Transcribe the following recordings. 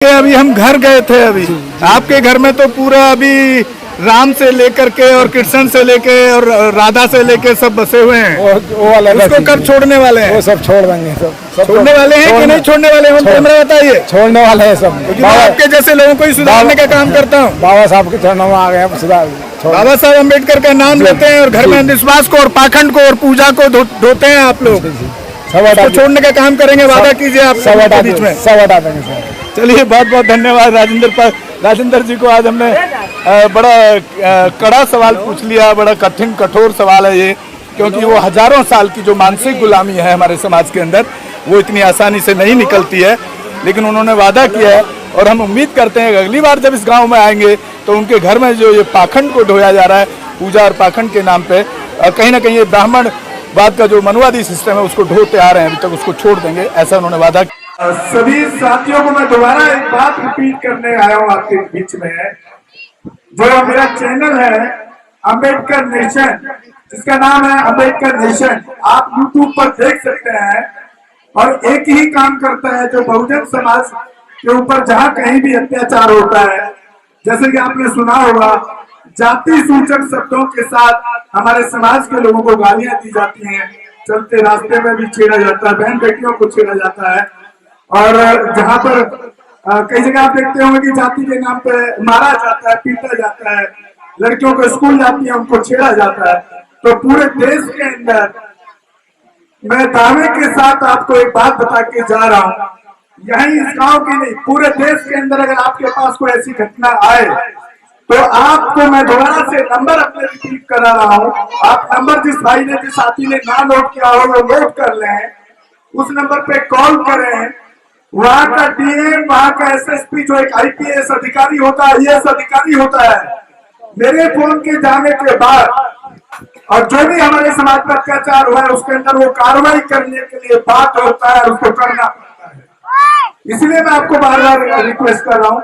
अभी हम घर गए थे। अभी आपके घर में तो पूरा अभी राम से लेकर के और कृष्ण से लेके और राधा से लेके सब बसे हुए हैं। वो वाला उसको कब छोड़ने वाले हैं? वो सब छोड़ देंगे। सब छोड़ने वाले हैं कि नहीं छोड़ने वाले हैं? कैमरा बताइए। छोड़ने वाले हैं सब। क्योंकि मैं आपके जैसे लोगों को ही सुधारने का काम करता हूँ। बाबा साहब के चरणों में आ गए हैं, सुधार। बाबा साहब अम्बेडकर का नाम लेते हैं और घर में अंधविश्वास को और पाखंड को और पूजा को ढोते हैं आप लोग। सब छोड़ने का काम करेंगे, वादा कीजिए आप सब बीच में। सब हटा देंगे सर। चलिए, बहुत बहुत धन्यवाद राजेंद्र जी को। आज हमने बड़ा कड़ा सवाल पूछ लिया। बड़ा कठिन कठोर सवाल है ये, क्योंकि वो हजारों साल की जो मानसिक गुलामी है हमारे समाज के अंदर, वो इतनी आसानी से नहीं निकलती है। लेकिन उन्होंने वादा किया है और हम उम्मीद करते हैं कि अगली बार जब इस गांव में आएंगे तो उनके घर में जो ये पाखंड को ढोया जा रहा है पूजा और पाखंड के नाम पे, कहीं ना कहीं ये ब्राह्मणवाद का जो मनुवादी सिस्टम है उसको ढोते आ रहे हैं, अभी तक उसको छोड़ देंगे, ऐसा उन्होंने वादा किया। सभी साथियों को मैं दोबारा एक बात रिपीट करने आया हूँ आपके बीच में। जो मेरा चैनल है अंबेडकर नेशन, जिसका नाम है अंबेडकर नेशन, आप यूट्यूब पर देख सकते हैं। और एक ही काम करता है, जो बहुजन समाज के ऊपर जहां कहीं भी अत्याचार होता है, जैसे कि आपने सुना होगा, जाति सूचक शब्दों के साथ हमारे समाज के लोगों को गालियां दी जाती हैं, चलते रास्ते में भी छेड़ा जाता है, बहन बेटियों को छेड़ा जाता है। और जहां पर कई जगह आप देखते होंगे कि जाति के नाम पे मारा जाता है, पीटा जाता है, लड़कियों को स्कूल जाती है उनको छेड़ा जाता है। तो पूरे देश के अंदर मैं दावे के साथ आपको एक बात बता के जा रहा हूं, यही इस गांव की नहीं, पूरे देश के अंदर अगर आपके पास कोई ऐसी घटना आए तो आपको मैं दोबारा से नंबर अपने रिपीट करा रहा हूं। आप नंबर जिस भाई ने, जिस साथी ने ना नोट किया हो वो नोट कर लें, उस नंबर पे कॉल करें। वहां का डीएम, वहां का एसएसपी, जो एक आईपीएस अधिकारी होता है, आईएएस अधिकारी होता है, मेरे फोन के जाने के बाद और जो भी हमारे समाज पर अत्याचार हुआ है उसके अंदर वो कार्रवाई करने के लिए बात होता है, उसको करना पड़ता है। इसलिए मैं आपको बार बार रिक्वेस्ट कर रहा हूँ,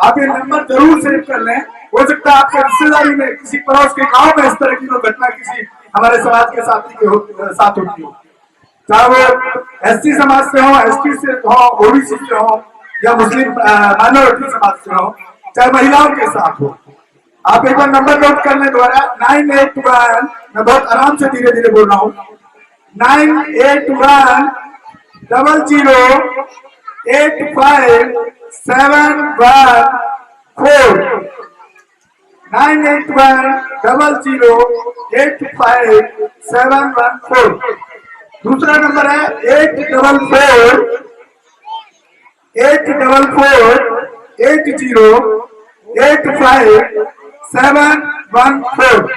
आप ये नंबर जरूर सेव कर लें। हो सकता है आपके रिश्तेदारी में, किसी पड़ोस के गांव में इस तरह की घटना किसी हमारे समाज के साथी के साथ होती हो, चाहे वो एसटी समाज से हो, एसटी से हो, ओबीसी से हो, या मुस्लिम माइनॉरिटी समाज से हो, चाहे महिलाओं के साथ हो। आप एक बार नंबर नोट कर लें दोबारा, 981, मैं बहुत आराम से धीरे धीरे बोल रहा हूँ, 981 00 85714, 981 00 85714। दूसरा नंबर है 844 80 85714।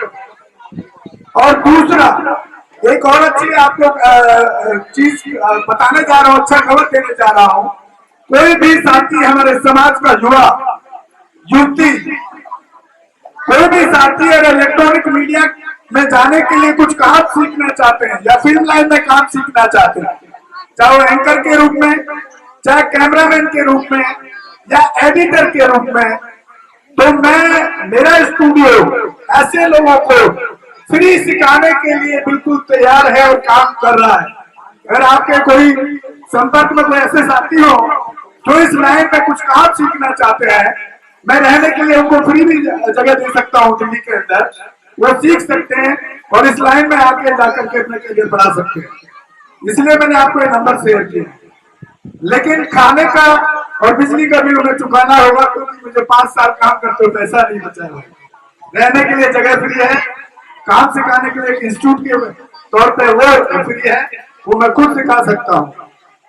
और दूसरा एक और अच्छी आपको चीज बताने जा रहा हूँ, अच्छा खबर देने जा रहा हूँ। कोई भी साथी हमारे समाज का युवा युवती, कोई भी साथी अगर इलेक्ट्रॉनिक मीडिया में जाने के लिए कुछ काम सीखना चाहते हैं या फिल्म लाइन में काम सीखना चाहते हैं, चाहे वो एंकर के रूप में, चाहे कैमरामैन के रूप में, या एडिटर के रूप में, तो मेरा स्टूडियो ऐसे लोगों को फ्री सिखाने के लिए बिल्कुल तैयार है और काम कर रहा है। अगर आपके कोई संपर्क में कोई ऐसे साथी हो जो इस लाइन में कुछ काम सीखना चाहते हैं, मैं रहने के लिए उनको फ्री भी जगह दे सकता हूँ दिल्ली के अंदर, वो सीख सकते हैं और इस लाइन में आके जाकर के अपने करियर बढ़ा सकते हैं। इसलिए मैंने आपको ये नंबर शेयर किया। लेकिन खाने का और बिजली का बिल उन्हें चुकाना होगा, क्योंकि मुझे 5 साल काम करते हुए पैसा नहीं बचा है। रहने के लिए जगह फ्री है, काम सिखाने के लिए एक इंस्टीट्यूट के तौर पे वो फ्री है, वो मैं खुद सिखा सकता हूँ।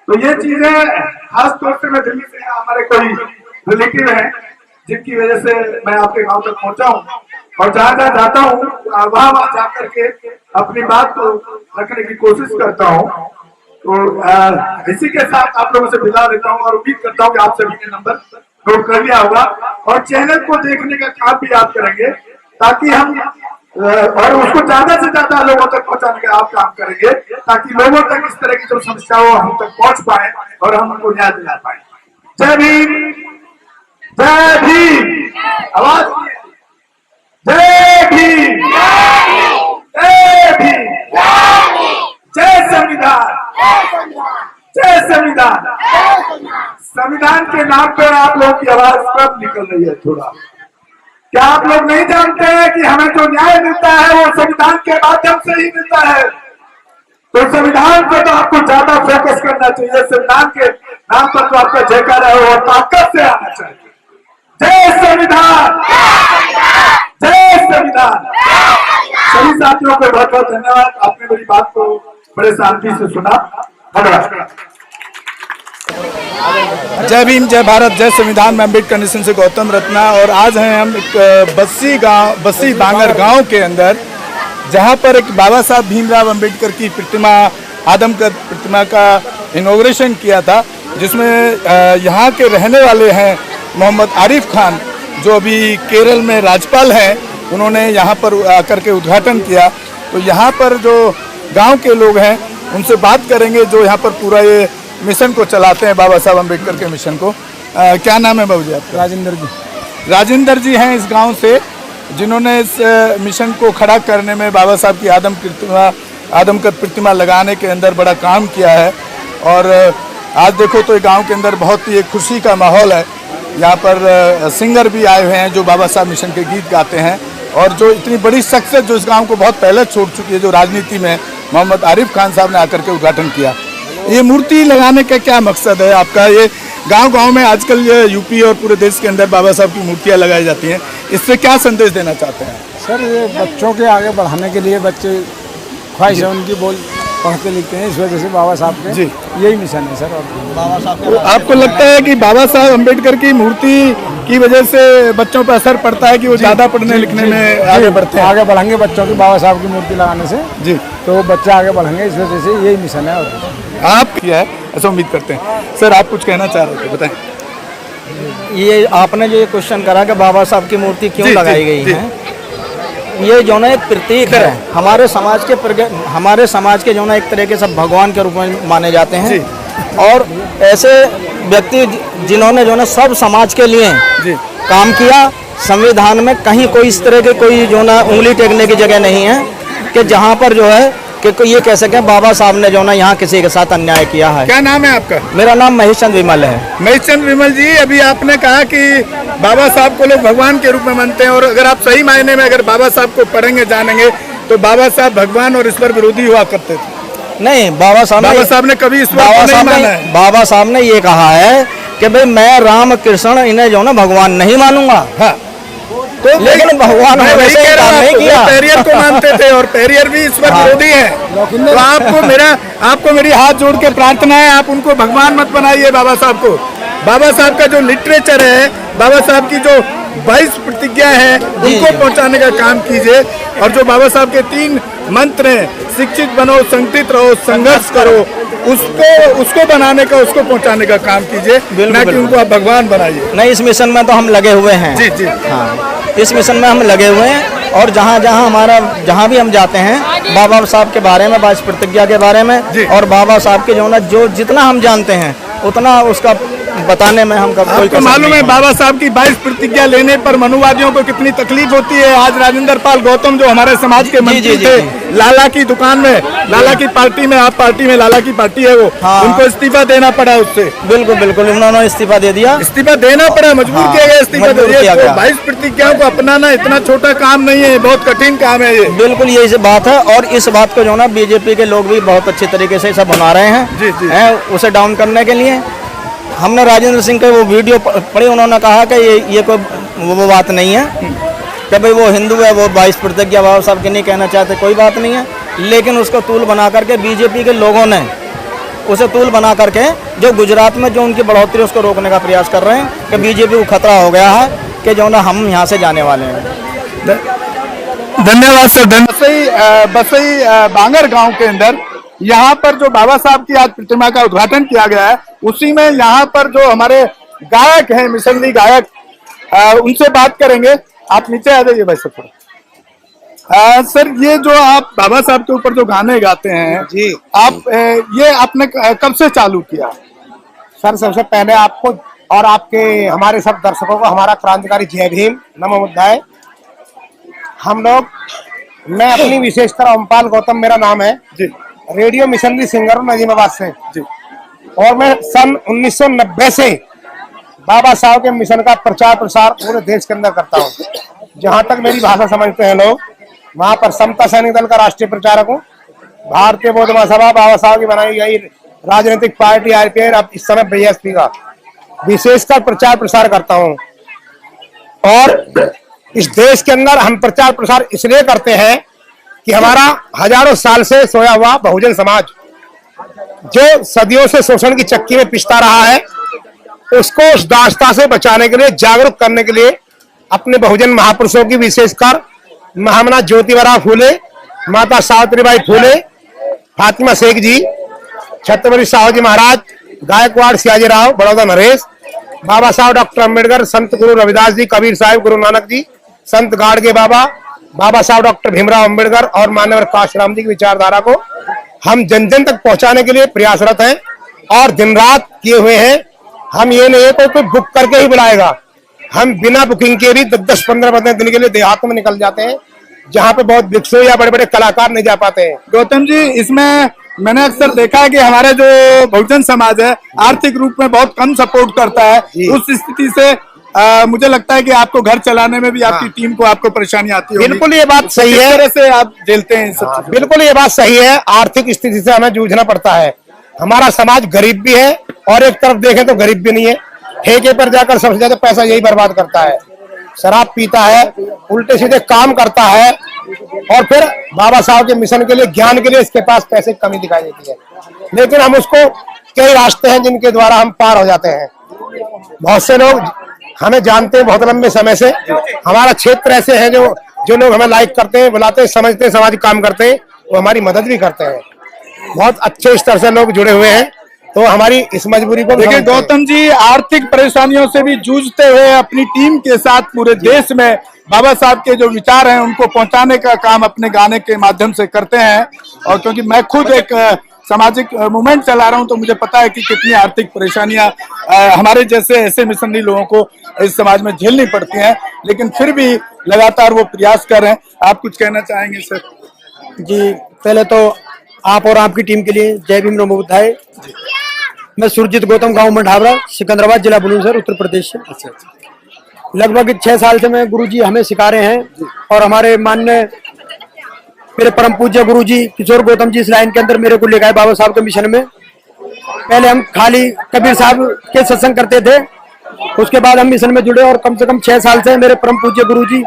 तो ये चीजें खास तौर से मैं दिल्ली से, हमारे कोई रिलेटिव है जिनकी वजह से मैं आपके गांव तक पहुंचा हूँ, और जहां जहां जाता हूँ वहां जाकर के अपनी बात को रखने की कोशिश करता हूँ। तो इसी के साथ आप लोगों से विदा लेता हूँ और उम्मीद करता हूँ कि आप सभी ने नंबर नोट कर लिया होगा और चैनल को देखने का काम भी आप करेंगे, ताकि हम और उसको ज्यादा से ज्यादा लोगों तक पहुंचाने का आप काम करेंगे, ताकि लोगों तक इस तरह की जो समस्या हो हम तक पहुंच पाए और हम उनको न्याय दिला पाए। जय भीम, जय भीम, आवाज, जय भीम, जय भीम, जय संविधान, जय संविधान। संविधान के नाम पे आप लोग की आवाज कब निकल रही है थोड़ा? क्या आप लोग नहीं जानते हैं कि हमें जो न्याय मिलता है वो संविधान के माध्यम से ही मिलता है? तो संविधान पे तो आपको ज्यादा फोकस करना चाहिए। संविधान के नाम पर तो आपका जयकारा है वो ताकत से आना चाहिए। जय संविधान, जय संविधान। सभी साथियों को बहुत बहुत धन्यवाद। आपने मेरी बात को बड़े शांति से सुना। धन्यवाद। जय भीम, जय भारत, जय संविधान। मैं अम्बेडकर नेशन से गौतम रत्ना और आज हैं हम एक बस्सी बांगर गांव के अंदर, जहां पर एक बाबा साहब भीमराव अम्बेडकर की प्रतिमा, आदमकद प्रतिमा का इनॉग्रेशन किया था, जिसमें यहाँ के रहने वाले हैं मोहम्मद आरिफ खान, जो अभी केरल में राज्यपाल हैं। उन्होंने यहाँ पर आकर के उद्घाटन किया। तो यहाँ पर जो गांव के लोग हैं उनसे बात करेंगे, जो यहाँ पर पूरा ये मिशन को चलाते हैं, बाबा साहब अम्बेडकर के मिशन को। क्या नाम है बाबू जी आपका? राजेंद्र जी। राजेंद्र जी हैं इस गांव से, जिन्होंने इस मिशन को खड़ा करने में बाबा साहब की आदमकद प्रतिमा लगाने के अंदर बड़ा काम किया है। और आज देखो तो गांव के अंदर बहुत ही एक खुशी का माहौल है। यहाँ पर सिंगर भी आए हुए हैं जो बाबा साहब मिशन के गीत गाते हैं, और जो इतनी बड़ी शख्सियत जो इस गांव को बहुत पहले छोड़ चुकी है, जो राजनीति में, मोहम्मद आरिफ खान साहब ने आकर के उद्घाटन किया। ये मूर्ति लगाने का क्या मकसद है आपका? ये गांव-गांव में आजकल ये यूपी और पूरे देश के अंदर बाबा साहब की मूर्तियां लगाई जाती हैं, इससे क्या संदेश देना चाहते हैं? सर ये बच्चों के आगे बढ़ाने के लिए, बच्चे ख्वाहिश है उनकी, बोल पढ़ते लिखते हैं, इस वजह से बाबा साहब के जी यही मिशन है सर। और बाबा साहब तो आपको लगता है कि बाबा साहब अम्बेडकर की मूर्ति की वजह से बच्चों पर असर पड़ता है कि वो ज़्यादा पढ़ने लिखने में आगे बढ़ते हैं? आगे बढ़ेंगे बच्चों की बाबा साहब की मूर्ति लगाने से जी, तो बच्चे आगे बढ़ेंगे, इस वजह से यही मिशन है। और आप किया है ऐसा उम्मीद करते हैं। सर आप कुछ कहना चाह रहे थे, बताएं। ये आपने जो ये क्वेश्चन करा कि बाबा साहब की मूर्ति क्यों लगाई गई है, ये जो ना एक प्रतीक है हमारे समाज के जो ना एक तरह के सब भगवान के रूप में माने जाते हैं। और ऐसे व्यक्ति जिन्होंने जो ना सब समाज के लिए काम किया, संविधान में कहीं कोई इस तरह के कोई जो ना उंगली टेकने की जगह नहीं है कि जहाँ पर जो है कि ये कह सकें बाबा साहब ने जो ना यहाँ किसी के साथ अन्याय किया है। क्या नाम है आपका? मेरा नाम महेश चंद्र विमल है। महेश चंद्र विमल जी, अभी आपने कहा कि बाबा साहब को लोग भगवान के रूप में मानते हैं, और अगर आप सही मायने में अगर बाबा साहब को पढ़ेंगे जानेंगे तो बाबा साहब भगवान और ईश्वर विरोधी हुआ करते थे। नहीं, बाबा साहब ने कभी ईश्वर को नहीं माना है। बाबा साहब ने ये कहा है कि भाई मैं राम कृष्ण इन्हें जो ना भगवान नहीं मानूंगा। हाँ। तो लेकिन भगवान वही कह रहा हूं, वो पेरियर को मानते थे और पेरियर भी ईश्वर विरोधी है। तो आपको मेरी हाथ जोड़ के प्रार्थना है, आप उनको भगवान मत बनाइए बाबा साहब को। बाबा साहब का जो लिटरेचर है, बाबा साहब की जो 22 प्रतिज्ञा है, उनको पहुंचाने का काम कीजिए। और जो बाबा साहब के 3 मंत्र हैं, शिक्षित बनो, संगठित रहो, संघर्ष करो, उसको बनाने का, उसको पहुंचाने का काम कीजिए, ना कि उनको आप भगवान बनाइए। नहीं, इस मिशन में तो हम लगे हुए हैं। जी जी, हाँ, इस मिशन में हम लगे हुए हैं। और जहाँ भी हम जाते हैं, बाबा साहब के बारे में, 22 प्रतिज्ञा के बारे में, और बाबा साहब के जो ना जितना हम जानते हैं उतना उसका बताने में हम आपको मालूम है बाबा साहब की 22 प्रतिज्ञा लेने पर मनुवादियों को कितनी तकलीफ होती है। आज राजेंद्र पाल गौतम जो हमारे समाज के मंत्री थे, लाला की दुकान में, लाला की पार्टी में, आप पार्टी में, लाला की पार्टी है वो, उनको इस्तीफा देना पड़ा उससे। बिल्कुल बिल्कुल, उन्होंने इस्तीफा दे दिया, इस्तीफा देना पड़ा, मजबूर किया गया इस्तीफा दे दिया। 22 प्रतिज्ञाओं को अपनाना इतना छोटा काम नहीं है, बहुत कठिन काम है ये। बिल्कुल यही बात है। और इस बात को जो ना बीजेपी के लोग भी बहुत अच्छे तरीके से सब बना रहे हैं उसे डाउन करने के लिए। हमने राजेंद्र सिंह के वो वीडियो पढ़ी, उन्होंने कहा कि ये कोई वो बात नहीं है कि भाई वो हिंदू है, वो 22 प्रतिज्ञा बाबा साहब के नहीं कहना चाहते, कोई बात नहीं है। लेकिन उसको तूल बना करके बीजेपी के लोगों ने उसे तूल बना करके जो गुजरात में जो उनकी बढ़ोतरी उसको रोकने का प्रयास कर रहे हैं कि बीजेपी को खतरा हो गया है कि जो ना हम यहाँ से जाने वाले हैं। धन्यवाद सर। बसई बांगर गांव के अंदर यहाँ पर जो बाबा साहब की आज प्रतिमा का उद्घाटन किया गया है, उसी में यहाँ पर जो हमारे गायक हैं, मिशनरी गायक, उनसे बात करेंगे। आप नीचे आ जाइए भाई सर। सर, ये जो आप बाबा साहब के ऊपर जो गाने गाते हैं जी, आप ये आपने कब से चालू किया? सर, सबसे पहले आपको और आपके हमारे सब दर्शकों को हमारा क्रांतिकारी जय भीम, नमो बुद्धाय। मैं अपनी विशेषकर ओमपाल गौतम मेरा नाम है जी, रेडियो मिशनरी सिंगर हूँ नजीमाबाद से जी। और मैं सन 1990 से बाबा साहब के मिशन का प्रचार प्रसार पूरे देश के अंदर करता हूँ। जहाँ तक मेरी भाषा समझते हैं लोग, वहाँ पर समता सैनिक दल का राष्ट्रीय प्रचारक हूँ। भारतीय बौद्ध महासभा बाबा साहब की बनाई गई राजनीतिक पार्टी आरपीआई, अब इस समय बीएसपी का विशेषकर प्रचार प्रसार करता हूँ। और इस देश के अंदर हम प्रचार प्रसार इसलिए करते हैं कि हमारा हजारों साल से सोया हुआ बहुजन समाज, जो सदियों से शोषण की चक्की में पिसता रहा है, उसको उस दास्ता से बचाने के लिए, जागरूक करने के लिए अपने बहुजन महापुरुषों की, विशेषकर महामना ज्योतिबा फूले, माता सावित्रीबाई फूले, फातिमा शेख जी, छत्रपति साहू जी महाराज, गायकवाड़ सियाजीराव, बड़ौदा नरेश, बाबा साहब डॉक्टर अम्बेडकर, संत गुरु रविदास जी, कबीर साहिब, गुरु नानक जी, संत गाड़गे बाबा, बाबा साहब डॉक्टर भीमराव अम्बेडकर और मान्यवर काशीराम जी की विचारधारा को हम जन जन तक पहुंचाने के लिए प्रयासरत हैं और दिन रात किए हुए हैं। हम ये नहीं है कोई बुक करके ही बुलाएगा, हम बिना बुकिंग के भी 10-15 दिन के लिए देहात में निकल जाते हैं, जहाँ पे बहुत भिक्षु या बड़े बड़े कलाकार नहीं जा पाते हैं। गौतम जी, इसमें मैंने अक्सर देखा है कि हमारे जो बहुजन समाज है आर्थिक रूप में बहुत कम सपोर्ट करता है। उस स्थिति से मुझे लगता है कि आपको घर चलाने में भी आपकी टीम को आपको परेशानी आती है। बिल्कुल ये बात सही है। किस तरह से आप झेलते हैं सब चीजें? बिल्कुल ये बात सही है। आर्थिक स्थिति से हमें जूझना पड़ता है। हमारा समाज गरीब भी है और एक तरफ देखें तो गरीब भी नहीं है। ठेके पर जाकर सबसे ज्यादा पैसा यही बर्बाद करता है, शराब पीता है, उल्टे सीधे काम करता है और फिर बाबा साहब के मिशन के लिए, ज्ञान के लिए इसके पास पैसे की कमी दिखाई देती है। लेकिन हम उसको, कई रास्ते हैं जिनके द्वारा हम पार हो जाते हैं। बहुत से लोग हमें जानते हैं बहुत लंबे समय से। हमारा क्षेत्र ऐसे है जो लोग हमें लाइक करते हैं, बुलाते हैं, समझते हैं, सामाजिक काम करते हैं, वो हमारी मदद भी करते हैं। बहुत अच्छे स्तर से लोग जुड़े हुए हैं, तो हमारी इस मजबूरी को देखिए गौतम जी, आर्थिक परेशानियों से भी जूझते हुए अपनी टीम के साथ पूरे देश में बाबा साहब के जो विचार हैं उनको पहुंचाने का काम अपने गाने के माध्यम से करते हैं। और क्योंकि मैं खुद एक सामाजिक मूवमेंट चला रहा हूं, तो मुझे पता है कि कितनी आर्थिक परेशानियां हमारे जैसे ऐसे मिशनरी लोगों को इस समाज में झेलनी पड़ती हैं, लेकिन फिर भी लगातार वो प्रयास कर रहे हैं। आप कुछ कहना चाहेंगे सर? जी, पहले तो आप और आपकी टीम के लिए जय भीम नमो बुद्धाय। मैं सुरजीत गौतम, गांव मंडावरा, सिकंदराबाद, जिला बुलंदशहर, उत्तर प्रदेश से। लगभग 6 साल से मैं गुरुजी हमें सिखा रहे हैं और हमारे माननीय मेरे परम पूज्य गुरुजी किशोर गौतम जी इस लाइन के अंदर मेरे को ले गए बाबा साहब के मिशन में। पहले हम खाली कबीर साहब के सत्संग करते थे, उसके बाद हम मिशन में जुड़े और कम से कम 6 साल से मेरे परम पूज्य गुरुजी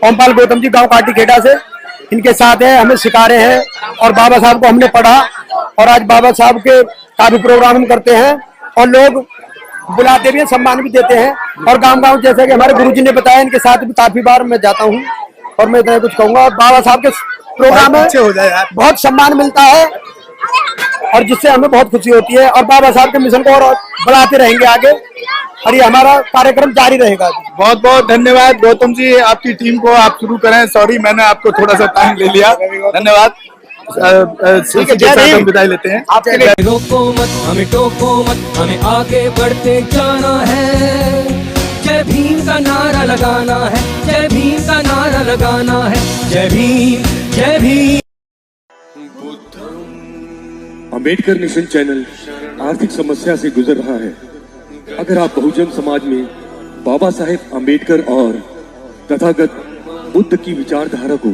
ओमपाल गौतम जी, गाँव काटी खेड़ा से, इनके साथ है, हमें सिखा रहे हैं और बाबा साहब को हमने पढ़ा। और आज बाबा साहब के काफी प्रोग्राम हम करते हैं और लोग बुलाते भी हैं, सम्मान भी देते हैं। और गांव-गांव जैसे कि हमारे गुरुजी ने बताया, इनके साथ भी काफी बार मैं जाता हूं और मैं इतना कुछ कहूंगा। बाबा साहब के प्रोग्राम में बहुत सम्मान मिलता है और जिससे हमें बहुत खुशी होती है और बाबा साहब के मिशन को और बढ़ाते रहेंगे आगे और ये हमारा कार्यक्रम जारी रहेगा। बहुत बहुत धन्यवाद गौतम जी, आपकी टीम को आप शुरू करें। सॉरी मैंने आपको थोड़ा सा टाइम ले लिया, धन्यवाद। हम विदाई लेते हैं। आपके लिए रोको मत, हमें टोको मत, हमें आगे बढ़ते जाना है। जय भीम का नारा लगाना है, जय भीम का नारा लगाना है, जय भीम, जय भीम। अंबेडकर मिशन चैनल आर्थिक समस्या से गुजर रहा है। अगर आप बहुजन समाज में बाबा साहेब अंबेडकर और तथागत बुद्ध की विचारधारा को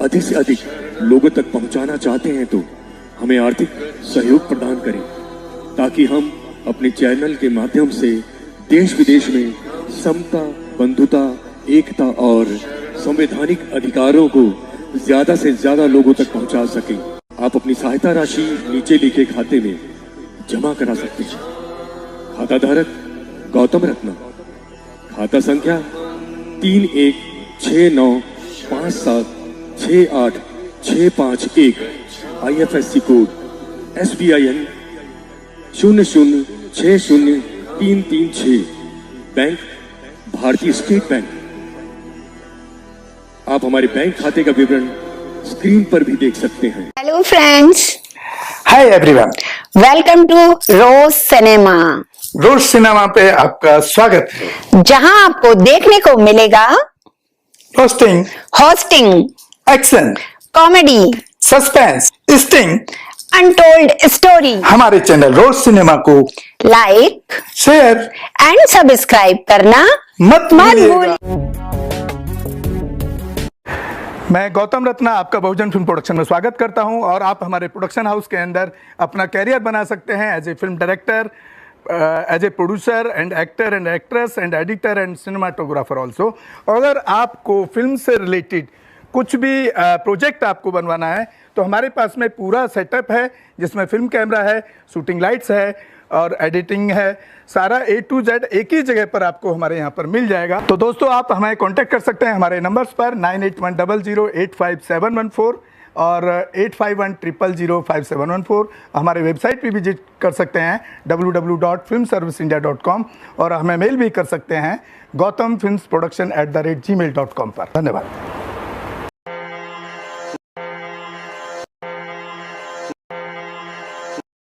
अधिक से अधिक लोगों तक पहुंचाना चाहते हैं तो हमें आर्थिक सहयोग प्रदान करें, ताकि हम अपने चैनल के माध्यम से देश विदेश में समता, बंधुता, एकता और संवैधानिक अधिकारों को ज्यादा से ज्यादा लोगों तक पहुंचा सकें। आप अपनी सहायता राशि नीचे लिखे खाते में जमा करा सकते हैं। खाता धारक गौतम रत्ना, खाता संख्या 3169576861, IFSC कोड SBIN 0060336, बैंक भारतीय स्टेट बैंक। आप हमारे बैंक खाते का विवरण स्क्रीन पर भी देख सकते हैं। Hello friends, hi everyone, welcome to Rose Cinema. Rose Cinema पे आपका स्वागत है, जहां आपको देखने को मिलेगा होस्टिंग, action, comedy, suspense, sting, untold story. हमारे चैनल रोज सिनेमा को लाइक शेयर एंड सब्सक्राइब करना मत भूलिएगा। भूलिए। मैं गौतम रत्ना आपका बहुजन फिल्म प्रोडक्शन में स्वागत करता हूं और आप हमारे प्रोडक्शन हाउस के अंदर अपना कैरियर बना सकते हैं as a film director, as a producer and actor and actress and editor and cinematographer also. अगर आपको फिल्म से रिलेटेड कुछ भी प्रोजेक्ट आपको बनवाना है तो हमारे पास में पूरा सेटअप है, जिसमें फिल्म कैमरा है, शूटिंग लाइट्स है और एडिटिंग है। सारा A to Z एक ही जगह पर आपको हमारे यहाँ पर मिल जाएगा। तो दोस्तों आप हमें कांटेक्ट कर सकते हैं हमारे नंबर्स पर 9810085714 और 8510005714। हमारे वेबसाइट पे विजिट कर सकते हैं www.filmserviceindia.com और हमें मेल भी कर सकते हैं gautamfilmsproduction@gmail.com पर। धन्यवाद।